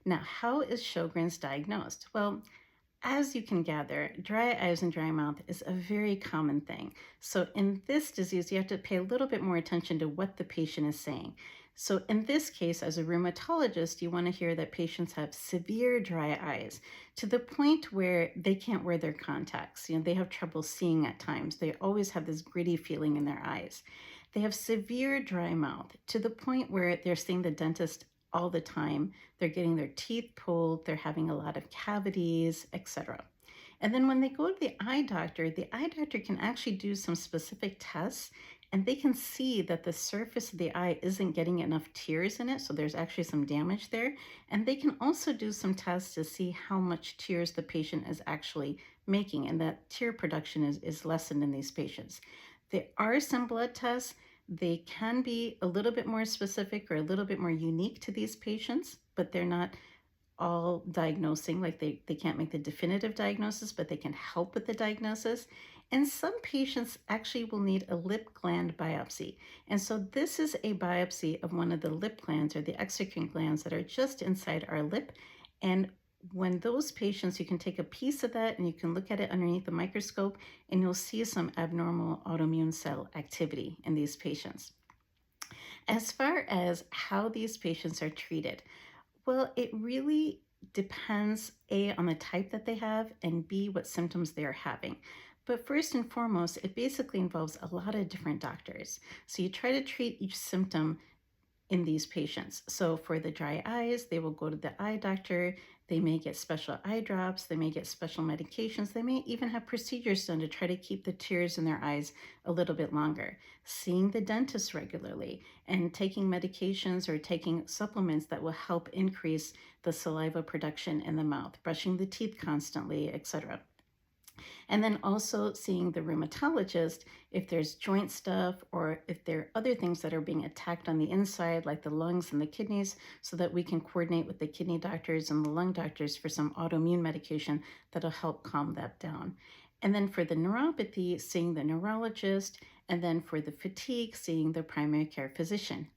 Now, how is Sjögren's diagnosed? Well, as you can gather, dry eyes and dry mouth is a very common thing. So, in this disease, you have to pay a little bit more attention to what the patient is saying. So, in this case, as a rheumatologist, you want to hear that patients have severe dry eyes to the point where they can't wear their contacts. They have trouble seeing at times. They always have this gritty feeling in their eyes. They have severe dry mouth to the point where they're seeing the dentist all the time. They're getting their teeth pulled, they're having a lot of cavities, etc. And then when they go to the eye doctor can actually do some specific tests and they can see that the surface of the eye isn't getting enough tears in it. So there's actually some damage there. And they can also do some tests to see how much tears the patient is actually making. And that tear production is lessened in these patients. There are some blood tests. They can be a little bit more specific or a little bit more unique to these patients, but they're not all diagnosing, like they can't make the definitive diagnosis, but they can help with the diagnosis. And some patients actually will need a lip gland biopsy. And so this is a biopsy of one of the lip glands or the exocrine glands that are just inside our lip. And when those patients, you can take a piece of that and you can look at it underneath the microscope and you'll see some abnormal autoimmune cell activity in these patients. As far as how these patients are treated, well, it really depends, A, on the type that they have, and B, what symptoms they're having. But first and foremost, it basically involves a lot of different doctors. So you try to treat each symptom in these patients. So for the dry eyes, they will go to the eye doctor. They may get special eye drops. They may get special medications. They may even have procedures done to try to keep the tears in their eyes a little bit longer. Seeing the dentist regularly and taking medications or taking supplements that will help increase the saliva production in the mouth, brushing the teeth constantly, etc. And then also seeing the rheumatologist if there's joint stuff or if there are other things that are being attacked on the inside, like the lungs and the kidneys, so that we can coordinate with the kidney doctors and the lung doctors for some autoimmune medication that'll help calm that down. And then for the neuropathy, seeing the neurologist, and then for the fatigue, seeing the primary care physician.